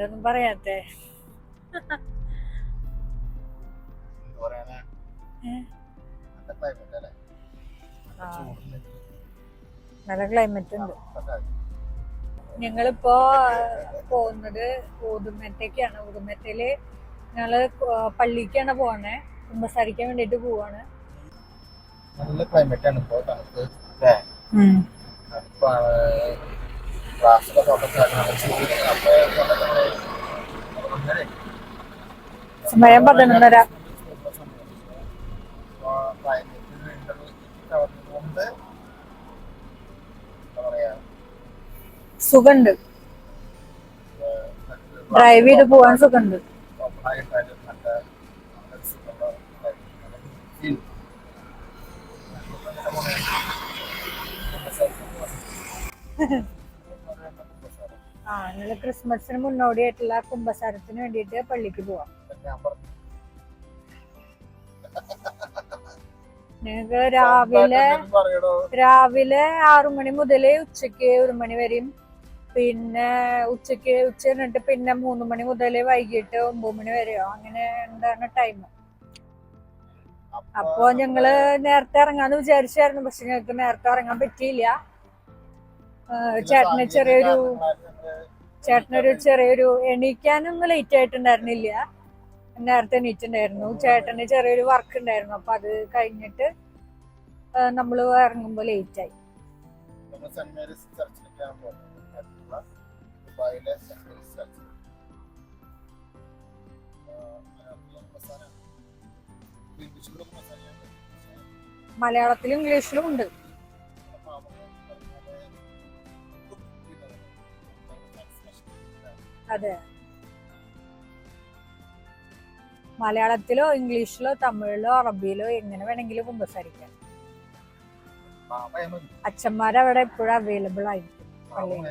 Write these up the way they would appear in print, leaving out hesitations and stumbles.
എന്തൊന്നും പറയാത്തെ? നല്ല ക്ലൈമറ്റ് ഉണ്ട്. ഞങ്ങളിപ്പോ പോകുന്നത് ഊതുമേട്ടേക്കാണ്. ഊതുമേട്ടയില് ഞങ്ങള് പള്ളിക്കാണ് പോണേ, കുമ്പസാരിക്കാൻ വേണ്ടിട്ട് പോവാണ്. നല്ല ക്ലൈമറ്റ് ആണ് ഇപ്പോ, തണുപ്പ്. സമയം 11:30. സുഖണ്ട്, ഡ്രൈവ് ചെയ്ത് പോവാൻ സുഖണ്ട്. ഞങ്ങള് ക്രിസ്മസിന് മുന്നോടിയായിട്ടുള്ള കുമ്പസാരത്തിന് വേണ്ടിട്ട് പള്ളിക്ക് പോവാം. ഞങ്ങക്ക് രാവിലെ 6 മണി മുതൽ ഉച്ചക്ക് 1 മണി വരെയും, പിന്നെ ഉച്ച കഴിഞ്ഞിട്ട് പിന്നെ 3 മണി മുതൽ വൈകിട്ട് 9 മണി വരെയോ അങ്ങനെ എന്താണ് ടൈം. അപ്പൊ ഞങ്ങള് നേരത്തെ ഇറങ്ങാന്ന് വിചാരിച്ചായിരുന്നു, പക്ഷെ ഞങ്ങക്ക് നേരത്തെ ഇറങ്ങാൻ പറ്റിയില്ല. ചേട്ടനൊരു ചെറിയൊരു എണീക്കാനൊന്നും ലേറ്റ് ആയിട്ടുണ്ടായിരുന്നില്ല, നേരത്തെ എണീറ്റുണ്ടായിരുന്നു. ചേട്ടന് ചെറിയൊരു വർക്ക് ഉണ്ടായിരുന്നു, അപ്പൊ അത് കഴിഞ്ഞിട്ട് നമ്മള് ഇറങ്ങുമ്പോ ലേറ്റ് ആയി. മലയാളത്തിലും ഇംഗ്ലീഷിലും ഉണ്ട്. അതെ, മലയാളത്തിലോ ഇംഗ്ലീഷിലോ തമിഴിലോ അറബിയിലോ എങ്ങനെ വേണമെങ്കിലും കുമ്പസാരിക്കാം. അച്ഛന്മാരവിടെ എപ്പോഴും അവൈലബിൾ ആയിരിക്കും പള്ളിയിൽ.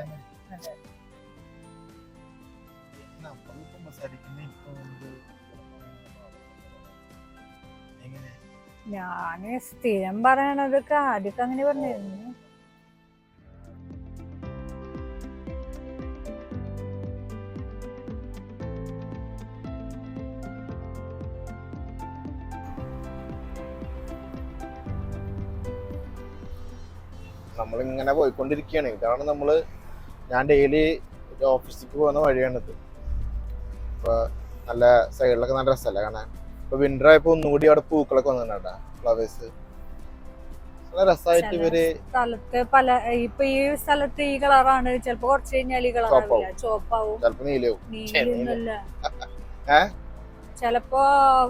ഞാന് സ്ഥിരം പറയണതൊക്കെ ആദ്യമൊക്കെ അങ്ങനെ പറഞ്ഞിരുന്നു. നമ്മളിങ്ങനെ പോയിക്കൊണ്ടിരിക്കുകയാണ്. ഇതാണ് ഞാൻ ഡെയിലി ഓഫീസിലേക്ക് പോകുന്ന വഴിയാണിത്. ഇപ്പൊ നല്ല സൈഡിലൊക്കെ നല്ല രസമല്ല കാണാൻ. ഇപ്പൊ വിന്റർ ആയപ്പോ ഒന്നുകൂടി അവിടെ പൂക്കളൊക്കെ വന്നിട്ടുണ്ടാ, ഫ്ലവേഴ്സ്. നല്ല രസമായിട്ട് ഇവര് സ്ഥലത്ത് ഇപ്പൊ ഈ സ്ഥലത്ത് ഈ കളറാണ്, ചിലപ്പോ കുറച്ച് കഴിഞ്ഞാൽ ഈ കളറാവില്ല, ചോപ്പാവും, ചിലപ്പോ നീലയാവും. ചിലപ്പോ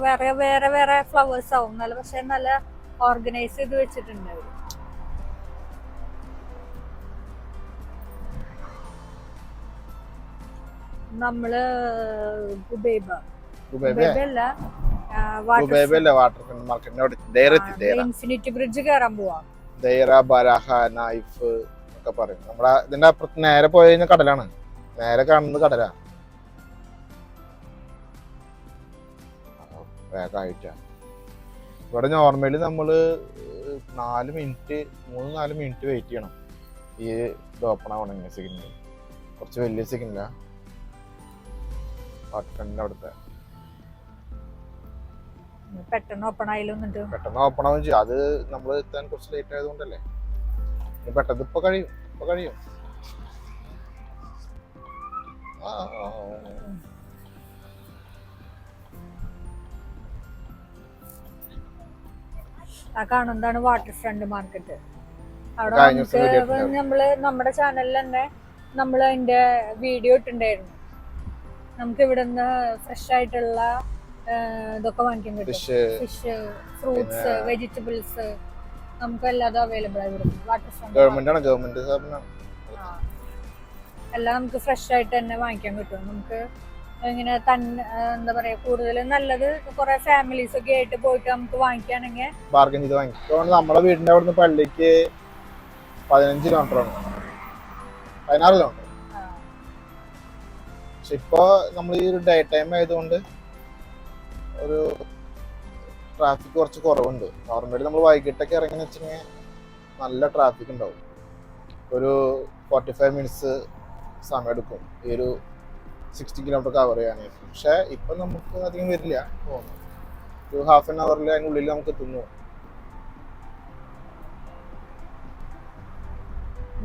വേറെ വേറെ വേറെ ഫ്ലവേഴ്സ് ആവും. പക്ഷെ നല്ല ഓർഗനൈസ് ചെയ്ത് വെച്ചിട്ടുണ്ട് അവര്. നമ്മള് ഇൻഫിനിറ്റി ബ്രിഡ്ജ് കയറാൻ പോവാ. ഒക്കെ പറയും. നമ്മളെ ഇതിന്റെ അപ്പുറത്ത് നേരെ പോയി കഴിഞ്ഞാൽ കടലാണ്, നേരെ കാണുന്നത് കടലാ. വേഗമായിട്ടാ ഇവിടെ നോർമലി നമ്മള് 3-4 മിനിറ്റ് വെയിറ്റ് ചെയ്യണം ഈ ഇത് ഓപ്പൺ ആവണമെങ്കിൽ. സിഗ്നൽ കുറച്ച് വലിയ സിഗ്നലാ അവിടുത്തെ. പെട്ടെന്ന് ഓപ്പൺ ആയാലും പെട്ടെന്ന് ഓപ്പൺ ആവും ചെയ്യും. അത് നമ്മൾ എത്താൻ കുറച്ച് ലേറ്റ് ആയതുകൊണ്ടല്ലേ. പെട്ടെന്ന് ഇപ്പൊ കഴിയും. ആ കാണുന്നതാണ് വാട്ടർ ഫ്രണ്ട് മാർക്കറ്റ്. അവിടെ നമ്മുടെ ചാനലിൽ തന്നെ നമ്മൾ അതിന്റെ വീഡിയോ ഇട്ടുണ്ടായിരുന്നു. നമുക്ക് ഇവിടുന്ന് ഫ്രഷ് ആയിട്ടുള്ള ഇതൊക്കെ വാങ്ങിക്കാൻ പറ്റും. ഫിഷ്, ഫ്രൂട്ട്സ്, വെജിറ്റബിൾസ്, നമുക്ക് എല്ലാതും അവൈലബിൾ ആയി വരും. വാട്ടർ ഫ്രണ്ട് എല്ലാം നമുക്ക് ഫ്രഷ് ആയിട്ട് തന്നെ വാങ്ങിക്കാൻ കിട്ടും. നമുക്ക് ഇങ്ങനെ എന്താ പറയാ, കൂടുതൽ നല്ലത് കുറെ ഫാമിലീസ് ഒക്കെ ആയിട്ട് പോയിട്ട് നമുക്ക് വാങ്ങിക്കുകയാണെങ്കിൽ ബാർഗൻ ചെയ്ത് വാങ്ങിക്കും. നമ്മുടെ വീടിന്റെ അവിടുന്ന് പള്ളിക്ക് 15 കിലോമീറ്ററാണ്, 16 കിലോമീറ്റർ. പക്ഷെ ഇപ്പൊ നമ്മൾ ഈ ഒരു ഡേ ടൈം ആയതുകൊണ്ട് ഒരു ട്രാഫിക് കുറച്ച് കുറവുണ്ട്. നോർമലി നമ്മൾ വൈകിട്ടൊക്കെ ഇറങ്ങി വെച്ചിട്ടുണ്ടെങ്കിൽ നല്ല ട്രാഫിക് ഉണ്ടാവും. ഒരു 45 മിനിറ്റ്സ് സമയം എടുക്കും ഈ ഒരു 60 കിലോമീറ്റർ കവർ ചെയ്യാനായിട്ട്. പക്ഷെ ഇപ്പൊ നമുക്ക് അധികം വരില്ല തോന്നുന്നു. ഒരു ഹാഫ് ആൻ അവറിൽ അതിനുള്ളിൽ നമുക്ക് എത്തുന്നു.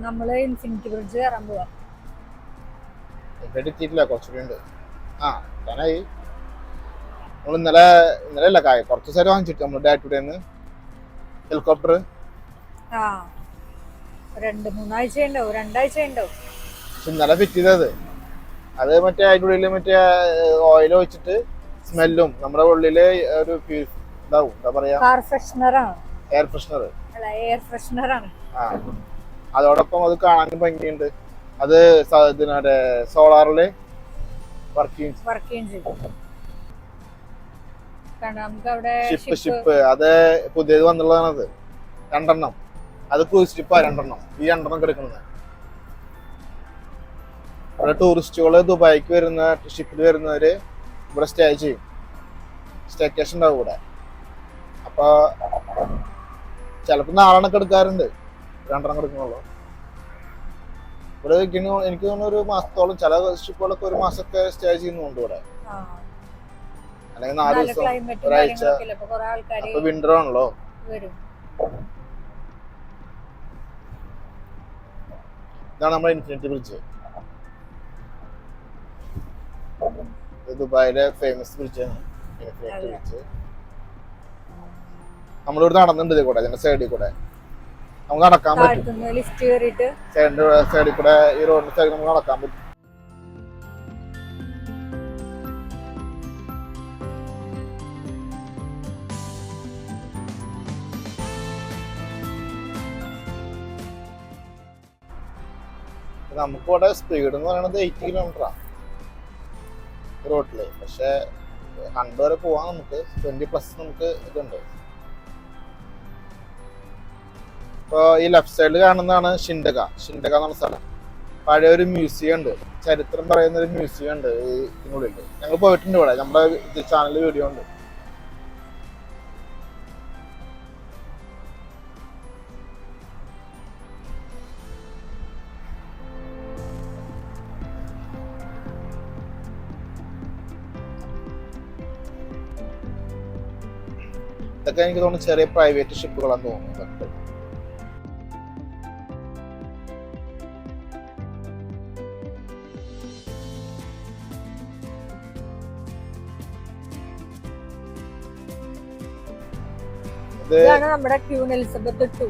നമ്മള് ഇൻഫിനിറ്റി ബ്രിഡ്ജ് കയറാൻ പോവാം. ഇവിടെ എത്തിയിട്ടില്ല, കുറച്ചുകൂടി ഉണ്ട്. ആ എത്താനായി. നമ്മൾ ഇന്നലെ അല്ല കുറച്ച് ദിവസം വാങ്ങിച്ചിട്ട് നമ്മൾ ഡേ ടു ഡേന്ന് ഹെലികോപ്റ്റർ. ആ 2-3 ആഴ്ച ഉണ്ടാവും, 2 ആഴ്ച ഉണ്ടാവും. പക്ഷെ ഇന്നലെ ഫിറ്റ് ചെയ്തത് അത് മറ്റേ അതിൻ്റെ ഉള്ളിൽ മറ്റേ ഓയിൽ ഒഴിച്ചിട്ട് സ്മെല്ലും നമ്മുടെ ഉള്ളില് ഒരു ഇതാവും, എന്താ പറയാ, കാർ ഫ്രഷ്നർ ആണ്, എയർ ഫ്രഷ്നർ. അല്ല എയർ ഫ്രഷ്നർ ആണ്. ആ അതോടൊപ്പം അത് കാണാനും ഭംഗിയുണ്ട്. അത് ഇതിനെ സോളാറില് വർക്കിംഗ് ചെയ്യും. കാരണം നമുക്ക് അവിടെ ഷിപ്പ് അത് പുതിയത് വന്നുള്ളതാണത്. 2 അത് ക്രൂസ് ഷിപ്പാ 2. ഈ 2 കിടക്കുന്നത്. ഇവിടെ ടൂറിസ്റ്റുകള് ദുബായിക്ക് വരുന്ന ഷിപ്പിൽ വരുന്നവര് ഇവിടെ സ്റ്റേ ചെയ്യും. സ്റ്റേക്കേഷൻ ഉണ്ടാവും ഇവിടെ. അപ്പൊ ചിലപ്പോ നാളെണ്ണൊക്കെ എടുക്കാറുണ്ട്. 2 എടുക്കുന്നുള്ളൂ. ഇവിടെ എനിക്ക് തോന്നുന്നു ഒരു മാസത്തോളം, ചില ഷിപ്പുകളൊക്കെ 1 മാസമൊക്കെ സ്റ്റേ ചെയ്യുന്നുണ്ട് ഇവിടെ. അല്ലെങ്കിൽ 4 ദിവസം, ഒരാഴ്ച. അപ്പൊ വിന്റർ ആണല്ലോ. ഇതാണ് നമ്മുടെ ഇൻഫിനിറ്റി ബ്രിഡ്ജ്. ദുബായിലെ ഫേമസ് ബ്രിഡ്ജാണ് ഇൻഫിനിറ്റി ബ്രിഡ്ജ്. നമ്മളിവിടെ നടന്നിട്ടുണ്ട് ഇതിൽ കൂടെ, അതിന്റെ സൈഡിൽ കൂടെ നമുക്ക് നടക്കാൻ പറ്റും. സൈഡിൽ കൂടെ ഈ റോഡിന്റെ സൈഡിൽ നമുക്ക് നടക്കാൻ പറ്റും. നമുക്കിവിടെ സ്പീഡ് എന്ന് പറയുന്നത് 80 കിലോമീറ്ററാണ് റോഡില്. പക്ഷെ 100 വരെ പോവാൻ നമുക്ക് 20+ നമുക്ക് ഇതുണ്ട്. ഇപ്പൊ ഈ ലെഫ്റ്റ് സൈഡിൽ കാണുന്നതാണ് ഷിൻഡക എന്നുള്ള സ്ഥലം. പഴയ ഒരു മ്യൂസിയം ഉണ്ട്, ചരിത്രം പറയുന്ന ഒരു മ്യൂസിയം ഉണ്ട് ഇതിനുള്ളിൽ. ഞങ്ങൾ പോയിട്ടുണ്ട് ഇവിടെ, നമ്മുടെ ചാനലിൽ വീഡിയോ ഉണ്ട്. ഇതൊക്കെ എനിക്ക് തോന്നുന്നു ചെറിയ പ്രൈവറ്റ് ഷിപ്പുകളാന്ന് തോന്നുന്നുണ്ട്. നമ്മുടെ ക്യൂൻ എലിസബത്ത് 2.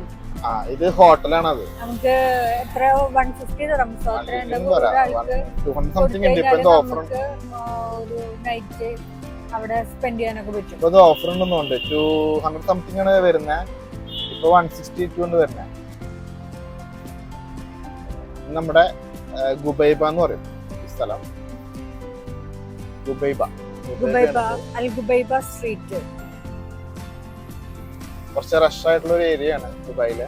ഇത് ഹോട്ടലാണ്. അത് നമുക്ക് എത്ര 150 ദിർഹംസ് ഒരു നൈറ്റ് അവിടെ സ്പെൻഡ് ചെയ്യാനൊക്കെ പറ്റും. ഇപ്പൊ ഓഫർ ഉണ്ടെന്നുണ്ട്. 200 സംതിങ് ആണ് വരുന്നത്. ഇപ്പൊ 162 ആണ് വരുന്നത്. നമ്മുടെ ഗുബൈബ എന്ന് പറയും ഈ സ്ഥലം. Ghubaiba Al Ghubaiba street. കുറച്ച് റഷ് ആയിട്ടുള്ള ഒരു ഏരിയ ആണ് ദുബായിലെ.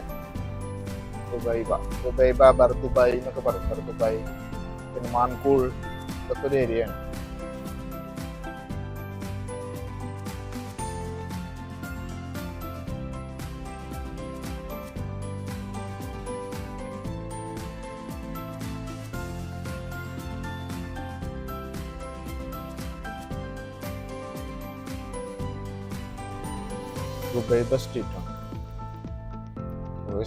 ഗുബൈബ ബർ ദുബായ് എന്നൊക്കെ പറയും. ബർ ദുബായ്, പിന്നെ മാൻകൂൾ, ഇതൊക്കെ ഒരു ഏരിയ ആണ്. ഗുബൈബ സ്ട്രീറ്റ് ആണ്.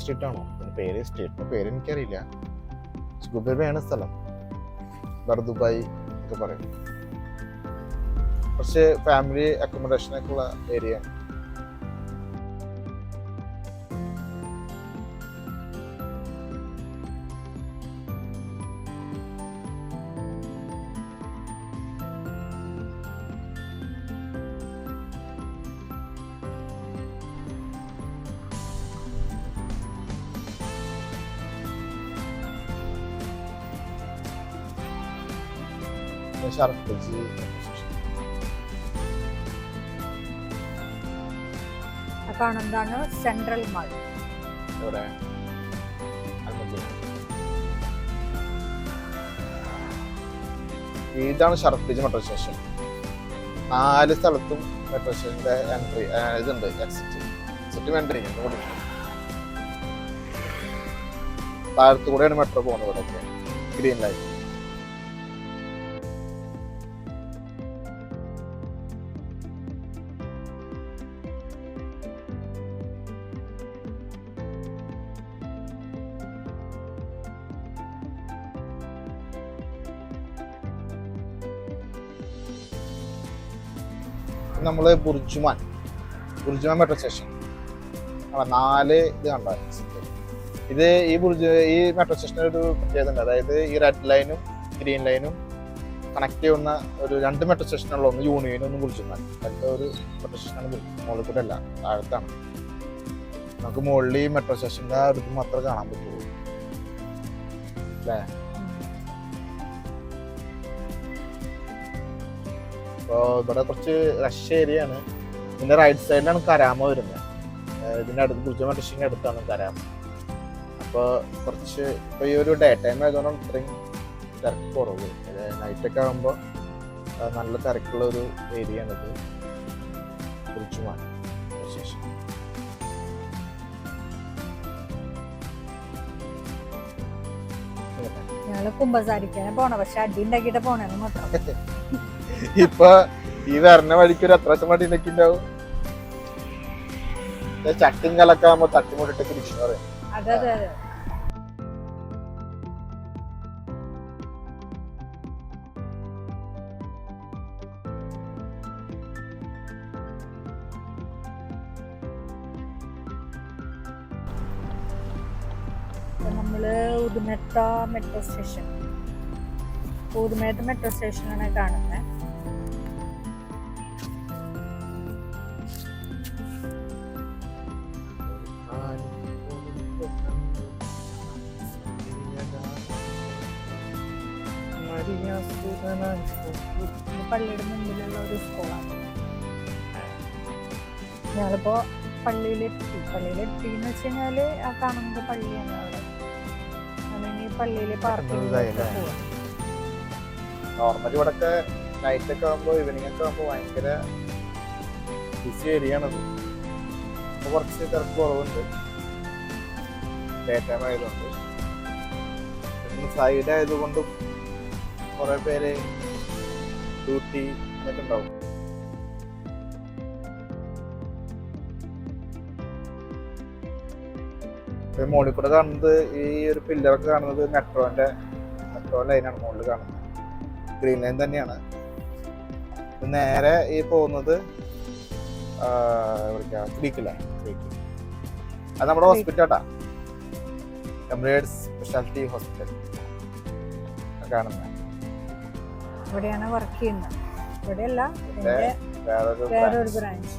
സ്ട്രീറ്റ് ആണോ പേര്? സ്ട്രീറ്റിന്റെ പേര് എനിക്കറിയില്ല. ഗുബൈബയാണ് സ്ഥലം. ബർ ദുബായ് ഒക്കെ പറയും. കുറച്ച് ഫാമിലി അക്കോമഡേഷൻ ഒക്കെ ഉള്ള ഏരിയ ആണ്. കാണുന്നതാണ് സെൻട്രൽ മാൾ. ഇതാണ് ഷർഫീജ് മെട്രോ സ്റ്റേഷൻ. 4 സ്ഥലത്തും മെട്രോ സ്റ്റേഷന്റെ എൻട്രി ഇതുണ്ട്. എക്സിറ്റ് എൻട്രി താഴത്തു കൂടെയാണ് മെട്രോ പോകുന്നത്. ഇവിടെ ഗ്രീൻ ലൈൻ. നമ്മൾ ബുർജുമാൻ മെട്രോ സ്റ്റേഷൻ 4 ഇത് കണ്ടോ. ഇത് ഈ മെട്രോ സ്റ്റേഷന് ഒരു പ്രത്യേകത ഉണ്ട്. അതായത് ഈ റെഡ് ലൈനും ഗ്രീൻ ലൈനും കണക്ട് ചെയ്യുന്ന ഒരു 2 മെട്രോ സ്റ്റേഷനുള്ള ഒന്ന് യൂണിയനും ഒന്ന് ബുർജുമാൻ. അടുത്ത ഒരു മെട്രോ സ്റ്റേഷനാണ് മുകളിൽ കൂടെ അല്ല, താഴത്താണ്. നമുക്ക് മുകളിൽ ഈ മെട്രോ സ്റ്റേഷൻ്റെ അടുത്ത് മാത്രമേ കാണാൻ പറ്റുള്ളൂ അല്ലേ. അപ്പോൾ ഇവിടെ കുറച്ച് റഷ് ഏരിയ ആണ്. ഇതിൻ്റെ റൈറ്റ് സൈഡിലാണ് കരാമ വരുന്നത്. ഇതിൻ്റെ അടുത്ത് ബുർജുമാൻ മെട്രോ സ്റ്റേഷൻ്റെ അടുത്താണ് കരാമ. അപ്പോൾ കുറച്ച് ഇപ്പോൾ ഈ ഒരു ഡേ ടൈം ആയതുകൊണ്ടാണ് ഇത്രയും തിരക്ക് കുറവ്. നൈറ്റൊക്കെ ആകുമ്പോൾ നല്ല തിരക്കുള്ള ഒരു ഏരിയ ആണിത് ബുർജുമാൻ സ്റ്റേഷൻ. ഞങ്ങള് കുമ്പസാരിക്കാനെ പോണ, പക്ഷെ അടി ഉണ്ടാക്കിട്ട് പോണെന്ന് മാത്രം. ഇപ്പൊ ഈ വരണ വഴിക്ക് ഒരു അത്യാവശ്യം വണ്ടി ഉണ്ടാക്കിണ്ടാവും. ചട്ടിയും കലൊക്കെ ആകുമ്പോ തട്ടിമുട്ടിട്ട് തിരിച്ചു പറയും. അതെ അതെ അതെ. നമ്മള് ഉദുമേത്ത മെട്രോ സ്റ്റേഷനാണ് കാണുന്നത്. പള്ളിയുടെ മുമ്പിലുള്ള ഒരു സ്കൂളാണ്. ഞങ്ങളിപ്പോ പള്ളിയിലെത്തി എന്ന് വെച്ച് കഴിഞ്ഞാല് ആ കാണുന്നത് പള്ളിയാണ്. അവിടെ അല്ലെങ്കിൽ പള്ളിയില് പാർക്കിംഗ്. നോർമലി ഇവിടെ നൈറ്റ് ഒക്കെ ആകുമ്പോ ഈവനിങ് ഒക്കെ ആകുമ്പോ ഭയങ്കര ബിസി ഏരിയ ആണത്. അപ്പൊ കുറച്ച് തിരക്ക് കുറവുണ്ട് ഡേ ടൈം ആയതുകൊണ്ട്. സൈഡ് ആയതുകൊണ്ടും കുറെ പേര് ഡ്യൂട്ടി ഒക്കെ ഉണ്ടാവും. മുകളിൽ കൂടെ കാണുന്നത് ഈ ഒരു പില്ലറൊക്കെ കാണുന്നത് മെട്രോ ലൈനാണ് മുകളിൽ കാണുന്നത്. ഗ്രീൻ ലൈൻ തന്നെയാണ്. നേരെ ഈ പോകുന്നത് ക്രീക്കില്ലേ, അത് നമ്മുടെ ഹോസ്പിറ്റലാ, എമിറേറ്റ്സ് സ്പെഷ്യാലിറ്റി ഹോസ്പിറ്റൽ കാണുന്നത്. ഇവിടെയാണ് വർക്ക് ചെയ്യുന്നത്. ഇവിടെയല്ല, വേറൊരു ബ്രാഞ്ച്.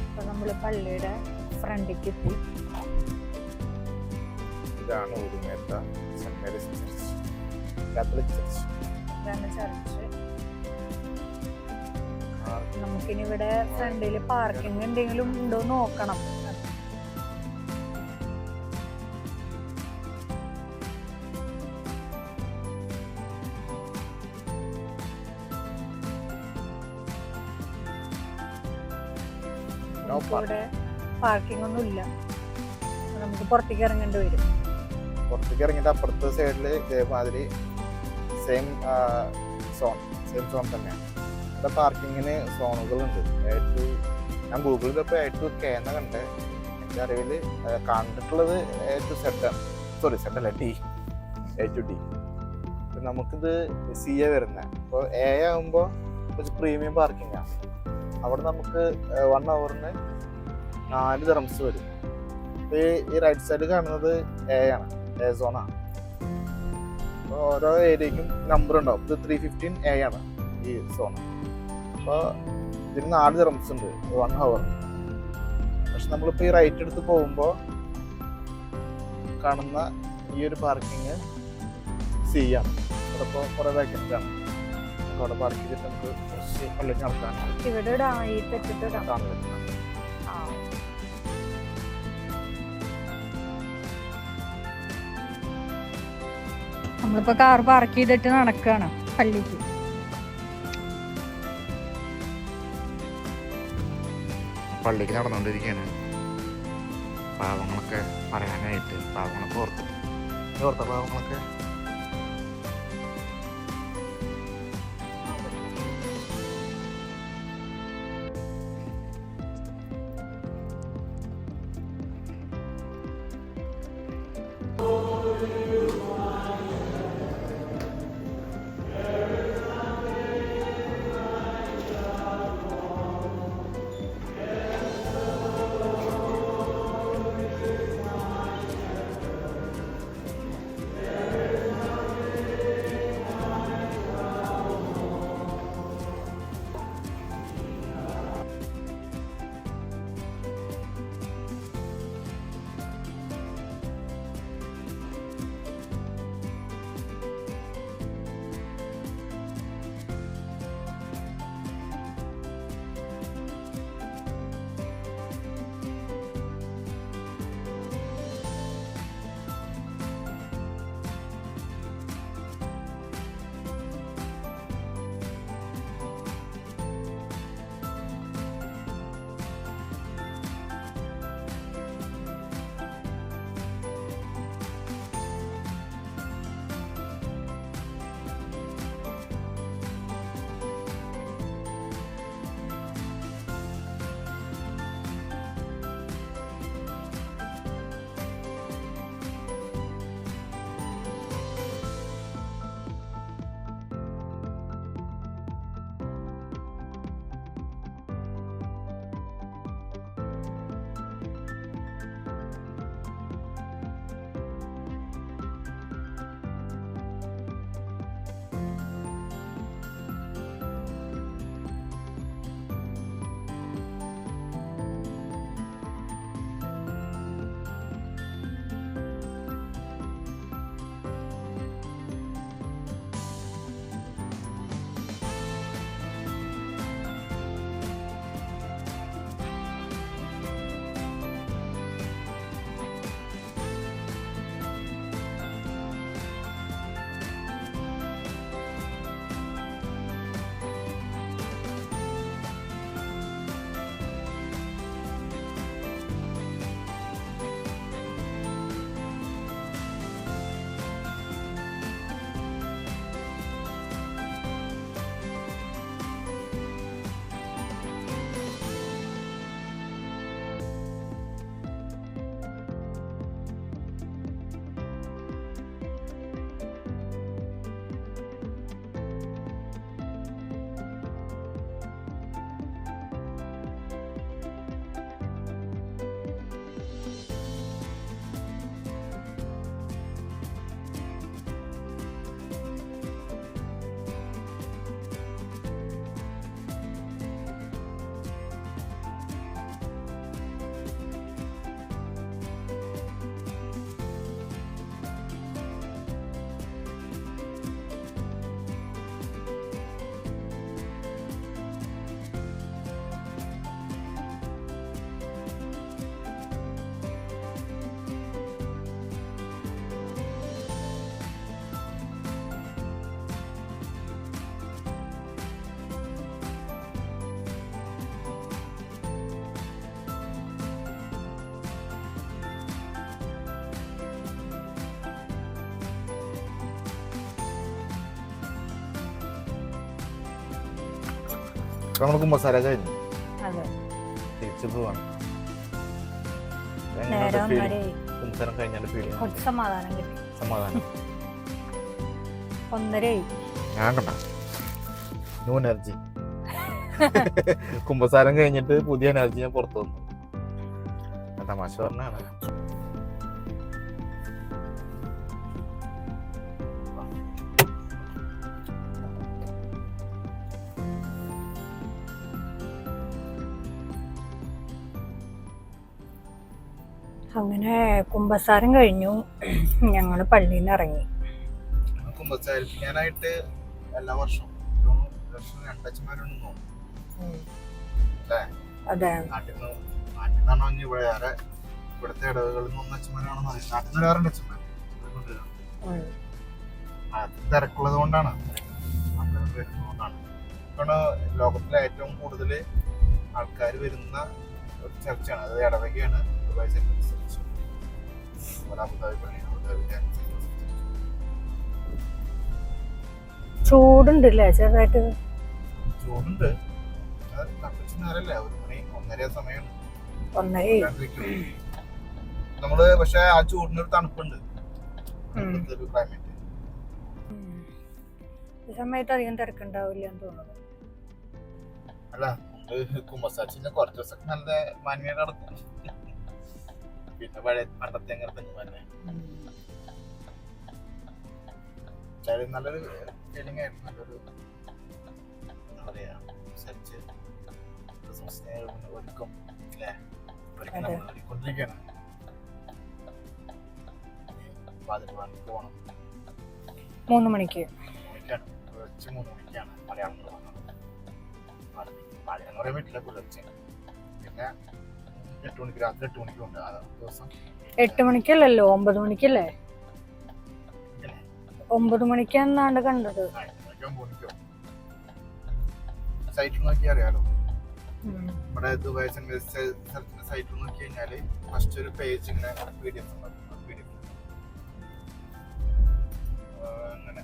അപ്പൊ നമ്മള് പള്ളിയുടെ ഫ്രണ്ടിലേക്ക് എത്തി. ഇതാണ് ഉദുമേത്ത saint Mary's church, catholic church. ഇതാണ് ചർച്ച്. നമുക്കിനി ഇവിടെ ഫ്രണ്ടില് പാർക്കിംഗ് എന്തെങ്കിലും ഉണ്ടോ നോക്കണം. ഇവിടെ പാർക്കിംഗ് ഒന്നും ഇല്ല. നമുക്ക് പുറത്തേക്ക് ഇറങ്ങേണ്ടി വരും. പുറത്തേക്ക് ഇറങ്ങിയിട്ട് അപ്പുറത്തെ സൈഡിൽ ഇതേമാതിരി സെയിം സോൺ തന്നെയാണ്. ഇവിടെ പാർക്കിങ്ങിന് സോണുകളുണ്ട്. ഞാൻ ഗൂഗിളിൽ ഇപ്പോൾ A2K എന്ന കണ്ടേ. എൻ്റെ അറിവിൽ കണ്ടിട്ടുള്ളത് A2Z ആണ്. സോറി, Z അല്ല, A2D. നമുക്കിത് C വരുന്നത്. അപ്പോൾ A ആകുമ്പോൾ കുറച്ച് പ്രീമിയം പാർക്കിംഗാണ്. അവിടെ നമുക്ക് 1 ഹവറിന് 4 ദിർഹംസ് വരും. ഈ റൈറ്റ് സൈഡ് കാണുന്നത് A ആണ്, A സോണാണ്. അപ്പോൾ ഓരോ ഏരിയക്കും നമ്പർ ഉണ്ടാവും. ഇത് 315A ആണ് ഈ സോൺ. അപ്പോൾ ഇതിന് 4 ദിർഹംസ് ഉണ്ട് 1 ഹവറിന്. പക്ഷെ നമ്മളിപ്പോൾ ഈ റൈറ്റ് എടുത്ത് പോകുമ്പോൾ കാണുന്ന ഈ ഒരു പാർക്കിങ് C ആണ്. അവിടെ ഇപ്പോൾ കുറേ വേക്കൻറ്റ് ആണ്. അവിടെ പാർക്ക് ചെയ്തിട്ട് നമുക്ക് കുറച്ച് പള്ളിക്ക് നടക്കാൻ കാണാൻ പറ്റും. നമ്മളിപ്പോ കാർ പാർക്ക് ചെയ്തിട്ട് നടക്കുകയാണ് പള്ളിക്ക്. പള്ളിക്ക് നടന്നുകൊണ്ടിരിക്കുകയാണ്. പാവങ്ങളൊക്കെ പറയാനായിട്ട് പാവങ്ങളൊക്കെ ഓർത്ത പാവങ്ങളൊക്കെ ഇപ്പൊ നമ്മൾ കുമ്പസാര കഴിഞ്ഞു അതെ തിരിച്ചു പോവാണ്. നേരെ ഒന്നരയായി. കുമ്പസാരം കഴിഞ്ഞാൽ ഫീൽ കുറച്ച് സമാധാനം കിട്ടി. സമാധാനം 1:30 ഞാൻ കണ്ട ന്യൂ എനർജി. കുമ്പസാരം കഴിഞ്ഞിട്ട് പുതിയ എനർജി ഞാൻ പുറത്തു വന്നു. തമാശ പറഞ്ഞാണ്. അങ്ങനെ കുമ്പസാരം കഴിഞ്ഞു. ഞങ്ങള് പള്ളിയിൽ നിന്ന് ഇറങ്ങി. കുമ്പസാരിക്കാനായിട്ട് എല്ലാ വർഷവും 2 അച്ഛന്മാരുണ്ടെന്ന് തോന്നുന്നു. അതെ നാട്ടിൽ നിന്നാണോ വേറെ ഇവിടുത്തെ ഇടവുകളിൽ നിന്ന് അച്ഛന്മാരാണെന്ന് നാട്ടിൽ നിന്ന് വേറെ അച്ഛന്മാർ തിരക്കുള്ളത് കൊണ്ടാണ് ലോകത്തിലെ ഏറ്റവും കൂടുതൽ ആൾക്കാർ വരുന്ന ഒരു ചർച്ചാണ്. അത് ഇടവകയാണ്. ദുബായ് സെൻട്രൽ ചർച്ച്, അബുദാബി പള്ളി, ചൂടുണ്ടല്ലേ ചെറുതായിട്ട്? ചൂടുണ്ട്. തണുപ്പിച്ച് നേരല്ലേ, 1 മണി 1:30 സമയമാണ്. 1:30 നമ്മള് പക്ഷെ ആ ചൂടിനൊരു തണുപ്പുണ്ട്. ക്ലൈമറ്റ് ഈ സമയത്ത് അധികം തിരക്കുണ്ടാവില്ല എന്ന് തോന്നുന്നു. അല്ല കുമ്പസാച്ചിന് കുറച്ച് ദിവസമൊക്കെ നല്ല മാന്യമായിട്ട് നടക്കും. പിന്നെ പഴയ പണ്ടത്തെ അങ്ങനെ തന്നെ നല്ലൊരു ഫീലിംഗ് ആയിരുന്നു. നല്ലൊരു എന്താ പറയാ സംസാരിച്ച് ക്രിസ്മസിനെ ഒരുക്കം അല്ലേ ഒരുക്കൊണ്ടിരിക്കുകയാണ്. പാതിരമാർക്ക് പോകണം. 3 മണിക്ക് 3 മണിക്കാണ് മലയാളം പാചകം പറയാൻ പറ്റില്ല. പുലർച്ചെ പിന്നെ 8 മണിക്ക് രാത്രി 8 മണിക്കുണ്ട് ആ ദിവസം. 8 മണിക്കല്ലല്ലോ 9 മണിക്കല്ലേ? 9 മണിക്കാന്നാണ്ട് കണ്ടത്. സൈറ്റിൽ നോക്കി അറിയാലോ. നമ്മുടെ ദുബായ് സെൻട്രൽ ചർച്ചിന്റെ സൈറ്റിൽ നോക്കി കഴിഞ്ഞാല് ഫസ്റ്റ് ഒരു പേജ് ഇങ്ങനെ PDF ഉണ്ടാവും. അങ്ങനെ